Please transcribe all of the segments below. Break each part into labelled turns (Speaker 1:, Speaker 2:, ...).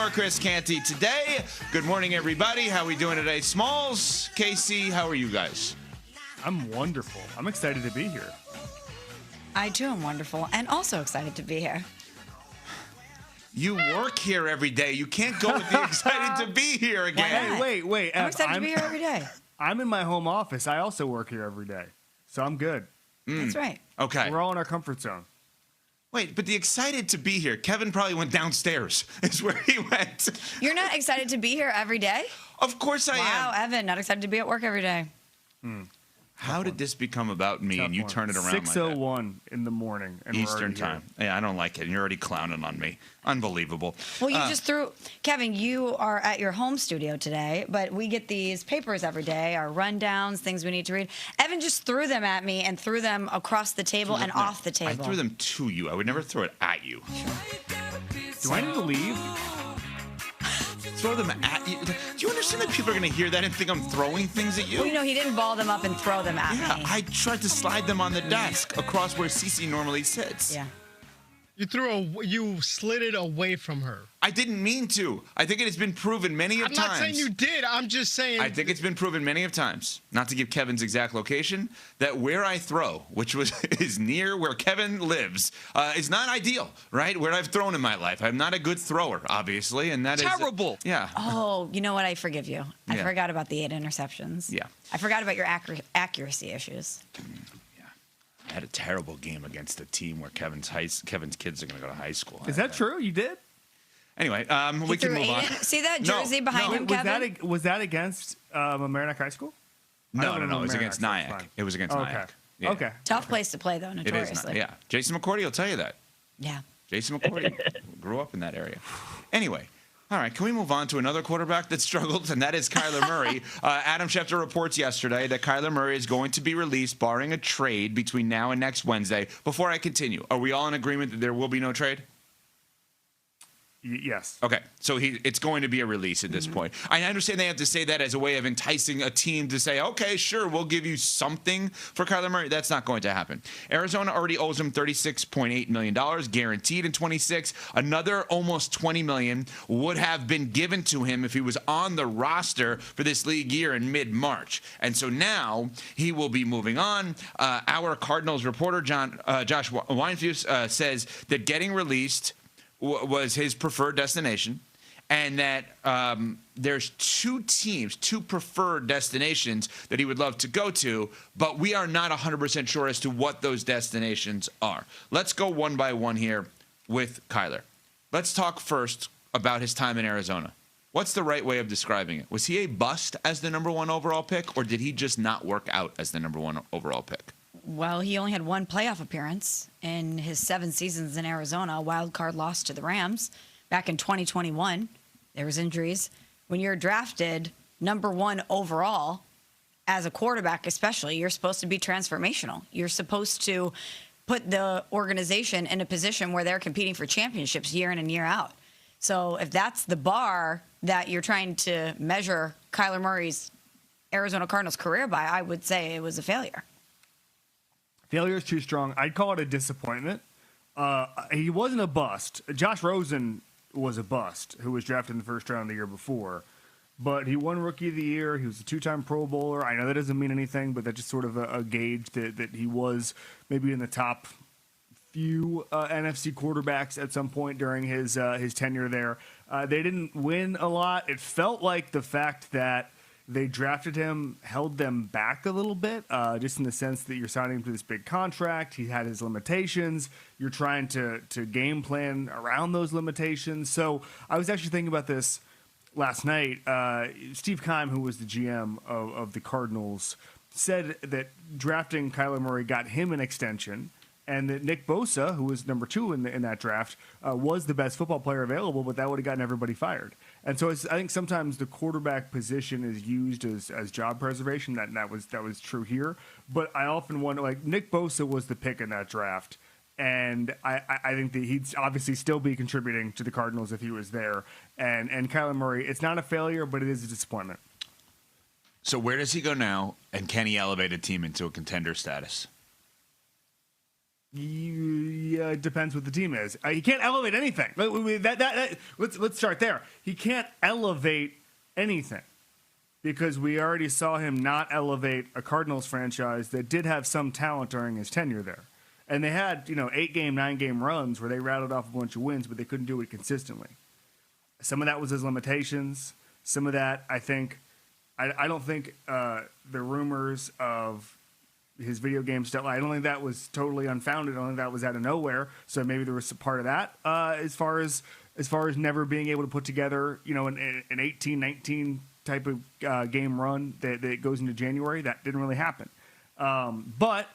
Speaker 1: Hour, Chris Canty today. Good morning, everybody. How are we doing today? Smalls, Casey, how are you guys?
Speaker 2: I'm wonderful. I'm excited to be here.
Speaker 3: I too am wonderful and also excited to be here.
Speaker 1: You work here every day. You can't go with the excited to be here again.
Speaker 2: Wait.
Speaker 3: I'm excited to be here every day.
Speaker 2: I'm in my home office. I also work here every day. So I'm good.
Speaker 3: That's right.
Speaker 1: Okay.
Speaker 2: We're all in our comfort zone.
Speaker 1: Wait, but the excited to be here, Kevin probably went downstairs is where he went.
Speaker 3: You're not excited to be here every day?
Speaker 1: Of course I am.
Speaker 3: Wow, Evan, not excited to be at work every day.
Speaker 1: How did this become about me and you turn it around like that?
Speaker 2: 6:01 in the morning. And
Speaker 1: Eastern time. Yeah, I don't like it. And you're already clowning on me. Unbelievable.
Speaker 3: Well, you just threw, Kevin, you are at your home studio today, but we get these papers every day, our rundowns, things we need to read. Evan just threw them at me and threw them across the table and off the table.
Speaker 1: I threw them to you. I would never throw it at you.
Speaker 2: Do I need to leave?
Speaker 1: Throw them at you. Do you understand that people are going to hear that and think I'm throwing things at you?
Speaker 3: Well, you know, he didn't ball them up and throw them at
Speaker 1: Yeah,
Speaker 3: me.
Speaker 1: I tried to slide them on the desk across where Cece normally sits.
Speaker 3: Yeah.
Speaker 4: You slid it away from her.
Speaker 1: I didn't mean to. I think it has been proven many of times.
Speaker 4: I'm not saying you did. I'm just saying.
Speaker 1: I think it's been proven many of times, not to give Kevin's exact location, that where I throw, which is near where Kevin lives, is not ideal, right? Where I've thrown in my life. I'm not a good thrower, obviously, and that is
Speaker 4: terrible.
Speaker 1: Yeah.
Speaker 3: Oh, you know what? I forgive you. I
Speaker 1: Yeah.
Speaker 3: forgot about the 8 interceptions.
Speaker 1: Yeah.
Speaker 3: I forgot about your accuracy issues.
Speaker 1: I had a terrible game against a team where Kevin's kids are going to go to high school.
Speaker 2: Is that true? You did?
Speaker 1: Anyway, we can move on.
Speaker 3: See that jersey behind him, Kevin?
Speaker 2: Was that against Merrimack High School?
Speaker 1: No. It was against
Speaker 2: Merrimack, so
Speaker 1: Nyack.
Speaker 2: it's
Speaker 1: It was against
Speaker 2: fine.
Speaker 1: Nyack.
Speaker 2: Okay.
Speaker 1: Yeah.
Speaker 2: Okay.
Speaker 3: Tough place to play, though,
Speaker 1: It is.
Speaker 3: notoriously.
Speaker 1: Yeah. Jason McCourty will tell you that.
Speaker 3: Yeah.
Speaker 1: Jason McCourty grew up in that area. Anyway. All right, can we move on to another quarterback that struggled, and that is Kyler Murray. Adam Schefter reports yesterday that Kyler Murray is going to be released barring a trade between now and next Wednesday. Before I continue, are we all in agreement that there will be no trade?
Speaker 2: Yes.
Speaker 1: Okay, so it's going to be a release at this point. I understand they have to say that as a way of enticing a team to say, okay, sure, we'll give you something for Kyler Murray. That's not going to happen. Arizona already owes him $36.8 million, guaranteed in 26. Another almost $20 million would have been given to him if he was on the roster for this league year in mid-March. And so now he will be moving on. Our Cardinals reporter, Josh Weinfuss, says that getting released was his preferred destination, and that there's two preferred destinations that he would love to go to, but we are not 100% sure as to what those destinations are. Let's go one by one here with Kyler. Let's talk first about his time in Arizona. What's the right way of describing it? Was he a bust as the number 1 overall pick, or did he just not work out as the number 1 overall pick?
Speaker 3: Well, he only had one playoff appearance in his 7 seasons in Arizona. A wild card loss to the Rams back in 2021. There was injuries. When you're drafted number 1 overall as a quarterback, especially, you're supposed to be transformational. You're supposed to put the organization in a position where they're competing for championships year in and year out. So if that's the bar that you're trying to measure Kyler Murray's Arizona Cardinals career by, I would say it was a failure.
Speaker 2: Failure is too strong. I'd call it a disappointment. He wasn't a bust. Josh Rosen was a bust, who was drafted in the first round the year before. But he won Rookie of the Year. He was a 2-time Pro Bowler. I know that doesn't mean anything, but that's just sort of a gauge that he was maybe in the top few NFC quarterbacks at some point during his tenure there. They didn't win a lot. It felt like the fact that they drafted him held them back a little bit, just in the sense that you're signing him to this big contract. He had his limitations. You're trying to game plan around those limitations. So I was actually thinking about this last night. Steve Keim, who was the GM of the Cardinals, said that drafting Kyler Murray got him an extension, and that Nick Bosa, who was number 2 in that draft, was the best football player available, but that would have gotten everybody fired. And so I think sometimes the quarterback position is used as job preservation. That was true here. But I often wonder, like, Nick Bosa was the pick in that draft, and I think that he'd obviously still be contributing to the Cardinals if he was there. And Kyler Murray, it's not a failure, but it is a disappointment.
Speaker 1: So where does he go now, and can he elevate a team into a contender status?
Speaker 2: Yeah, it depends what the team is. He can't elevate anything. Let's start there. He can't elevate anything because we already saw him not elevate a Cardinals franchise that did have some talent during his tenure there. And they had, 8-game, 9-game runs where they rattled off a bunch of wins, but they couldn't do it consistently. Some of that was his limitations. Some of that, I think, I don't think the rumors of his video game stuff, I don't think that was totally unfounded. I don't think that was out of nowhere. So maybe there was a part of that as far as never being able to put together, an 18, 19 type of game run that goes into January. That didn't really happen. But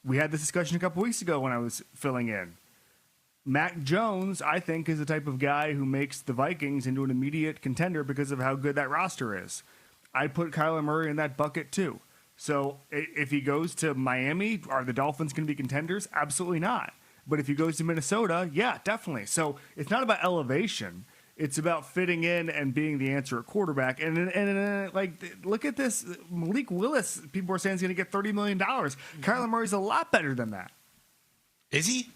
Speaker 2: we had this discussion a couple weeks ago when I was filling in. Mac Jones, I think, is the type of guy who makes the Vikings into an immediate contender because of how good that roster is. I'd put Kyler Murray in that bucket too. So if he goes to Miami, are the Dolphins going to be contenders? Absolutely not. But if he goes to Minnesota, yeah, definitely. So it's not about elevation. It's about fitting in and being the answer at quarterback. And look at this. Malik Willis, people are saying he's going to get $30 million. Kyler Murray's a lot better than that.
Speaker 1: Is he?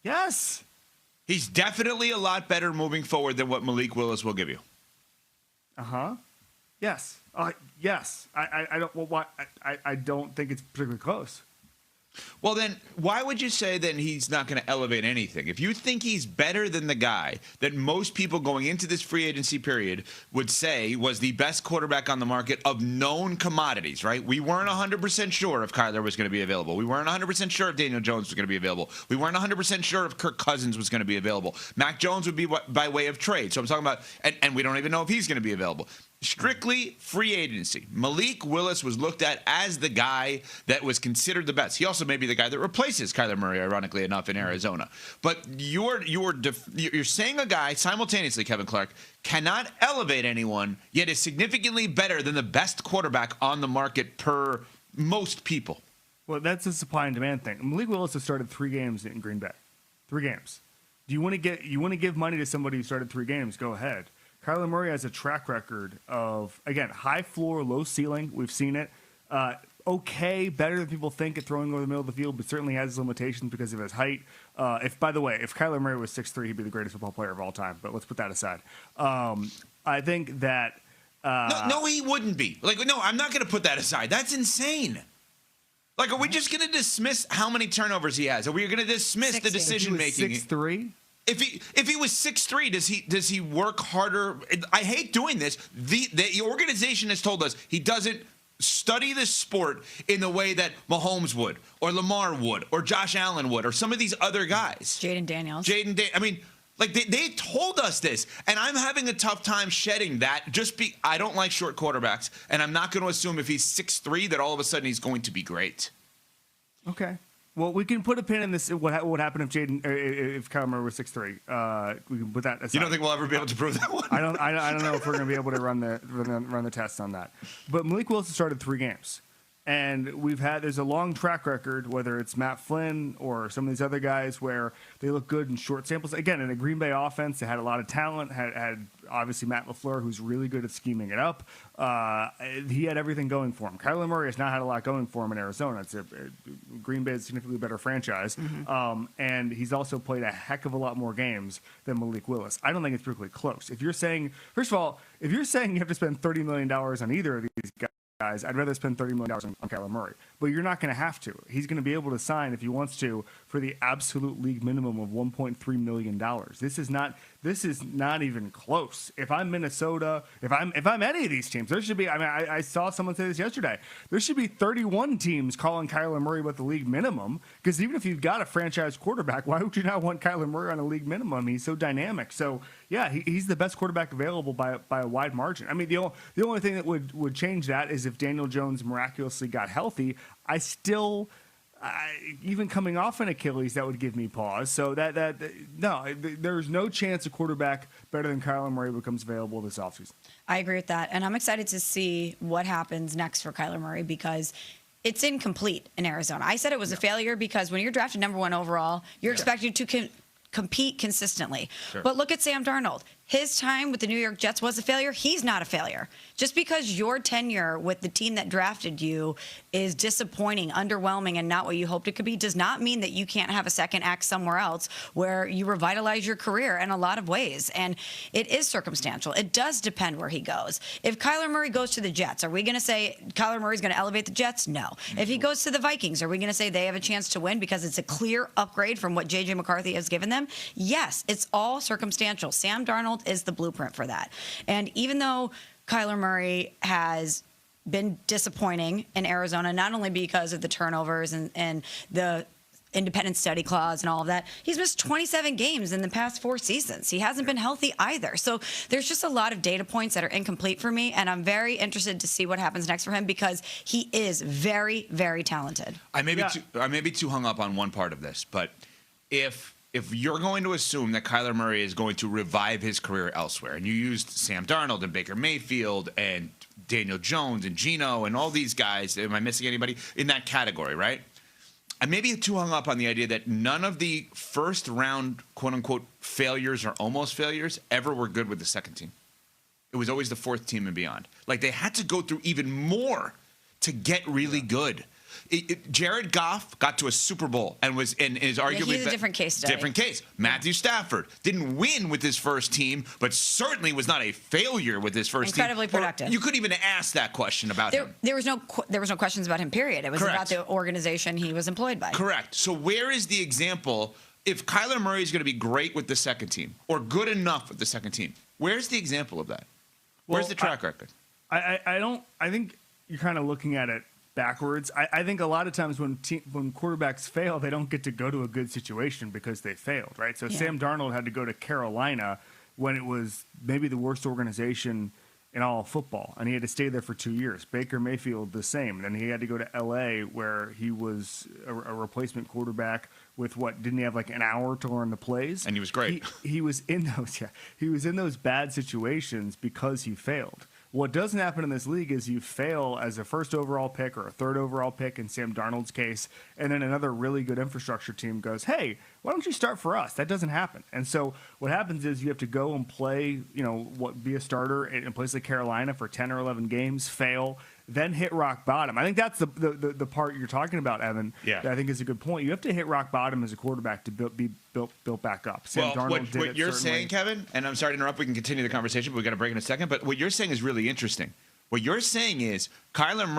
Speaker 2: Yes.
Speaker 1: He's definitely a lot better moving forward than what Malik Willis will give you.
Speaker 2: Uh-huh. Yes. Yes. I don't. Well, why? I don't think it's particularly close.
Speaker 1: Well, then why would you say that he's not going to elevate anything? If you think he's better than the guy that most people going into this free agency period would say was the best quarterback on the market of known commodities, right? We weren't 100% sure if Kyler was going to be available. We weren't 100% sure if Daniel Jones was going to be available. We weren't 100% sure if Kirk Cousins was going to be available. Mac Jones would be by way of trade. So I'm talking about, and we don't even know if he's going to be available. Strictly free agency. Malik Willis was looked at as the guy that was considered the best. He also may be the guy that replaces Kyler Murray, ironically enough, in Arizona. But you're saying a guy simultaneously, Kevin Clark, cannot elevate anyone, yet is significantly better than the best quarterback on the market per most people.
Speaker 2: Well, that's a supply and demand thing. Malik Willis has started 3 games in Green Bay. 3 games. Do you want to give money to somebody who started 3 games? Go ahead. Kyler Murray has a track record of, again, high floor, low ceiling. We've seen it. Okay, better than people think at throwing over the middle of the field, but certainly has limitations because of his height. By the way, if Kyler Murray was 6'3", he'd be the greatest football player of all time. But let's put that aside. I think that
Speaker 1: no, he wouldn't be. I'm not going to put that aside. That's insane. Are we just going to dismiss how many turnovers he has? Are we going to dismiss
Speaker 3: 60.
Speaker 1: the decision making?
Speaker 2: 6'3"?
Speaker 1: If he was 6'3", does he work harder? I hate doing this. The organization has told us he doesn't study the sport in the way that Mahomes would, or Lamar would, or Josh Allen would, or some of these other guys.
Speaker 3: Jaden Daniels.
Speaker 1: They told us this, and I'm having a tough time shedding that. I don't like short quarterbacks, and I'm not going to assume if he's 6'3" that all of a sudden he's going to be great.
Speaker 2: Okay. Well, we can put a pin in this. What would happen if Kyler Murray was 6'3"? We can put that aside.
Speaker 1: You don't think we'll ever be able to prove that one?
Speaker 2: I don't know if we're going to be able to run the tests on that. But Malik Willis has started 3 games, and there's a long track record, whether it's Matt Flynn or some of these other guys, where they look good in short samples. Again, in a Green Bay offense, they had a lot of talent. Had obviously Matt LaFleur, who's really good at scheming it up. He had everything going for him. Kyler Murray has not had a lot going for him in Arizona. Green Bay is a significantly better franchise. Mm-hmm. And he's also played a heck of a lot more games than Malik Willis. I don't think it's particularly close. If you're saying, first of all, you have to spend $30 million on either of these guys, I'd rather spend $30 million on Kyler Murray. But you're not going to have to. He's going to be able to sign, if he wants to, for the absolute league minimum of $1.3 million. This is not even close. If I'm Minnesota, if I'm any of these teams, there should be, I saw someone say this yesterday, there should be 31 teams calling Kyler Murray with the league minimum, because even if you've got a franchise quarterback, why would you not want Kyler Murray on a league minimum? He's so dynamic. So, yeah, he's the best quarterback available by a wide margin. The only thing that would change that is if Daniel Jones miraculously got healthy. Even coming off an Achilles, that would give me pause. So there's no chance a quarterback better than Kyler Murray becomes available this offseason.
Speaker 3: I agree with that, and I'm excited to see what happens next for Kyler Murray because it's incomplete in Arizona. I said it was a failure because when you're drafted number 1 overall, you're expected to compete consistently. Sure. But look at Sam Darnold. his time with the New York Jets was a failure, he's not a failure. Just because your tenure with the team that drafted you is disappointing, underwhelming, and not what you hoped it could be, does not mean that you can't have a second act somewhere else where you revitalize your career in a lot of ways. And it is circumstantial. It does depend where he goes. If Kyler Murray goes to the Jets, are we going to say Kyler Murray's going to elevate the Jets? No. If he goes to the Vikings, are we going to say they have a chance to win because it's a clear upgrade from what J.J. McCarthy has given them? Yes, it's all circumstantial. Sam Darnold is the blueprint for that. And even though Kyler Murray has been disappointing in Arizona, not only because of the turnovers and the independent study clause and all of that, he's missed 27 games in the past 4 seasons. He hasn't been healthy either. So there's just a lot of data points that are incomplete for me, and I'm very interested to see what happens next for him because he is very, very talented.
Speaker 1: I may be too hung up on one part of this, but if you're going to assume that Kyler Murray is going to revive his career elsewhere, and you used Sam Darnold and Baker Mayfield and Daniel Jones and Geno and all these guys, am I missing anybody in that category, right? I may be too hung up on the idea that none of the first round, quote unquote, failures or almost failures ever were good with the second team. It was always the fourth team and beyond. Like they had to go through even more to get really good. Jared Goff got to a Super Bowl and is arguably
Speaker 3: he's a different case study.
Speaker 1: Different case. Matthew Stafford didn't win with his first team, but certainly was not a failure with his first
Speaker 3: Incredibly
Speaker 1: team.
Speaker 3: productive.
Speaker 1: You couldn't even ask that question about him.
Speaker 3: There was no questions about him. Period. It was
Speaker 1: Correct.
Speaker 3: about the organization he was employed by.
Speaker 1: Correct. So where is the example? If Kyler Murray is going to be great with the second team or good enough with the second team, where's the example of that? Where's the track record?
Speaker 2: I think you're kind of looking at it backwards. I think a lot of times when quarterbacks fail, they don't get to go to a good situation because they failed, right? So Sam Darnold had to go to Carolina when it was maybe the worst organization in all of football, and he had to stay there for 2 years. Baker Mayfield, the same. And then he had to go to L.A., where he was a replacement quarterback with didn't he have like an hour to learn the plays?
Speaker 1: And he was great.
Speaker 2: He was in those bad situations because he failed. What doesn't happen in this league is you fail as a first overall pick or a third overall pick in Sam Darnold's case, and then another really good infrastructure team goes, hey, why don't you start for us? That doesn't happen. And so what happens is you have to go and play, be a starter in a place like Carolina for 10 or 11 games, fail, then hit rock bottom. I think that's the part you're talking about, Evan.
Speaker 1: Yeah.
Speaker 2: That I think is a good point. You have to hit rock bottom as a quarterback to be built back up. Sam Darnold did
Speaker 1: what
Speaker 2: it,
Speaker 1: you're
Speaker 2: certainly.
Speaker 1: saying, Kevin, and I'm sorry to interrupt, we can continue the conversation, but we've got to break in a second, but what you're saying is really interesting. What you're saying is Kyler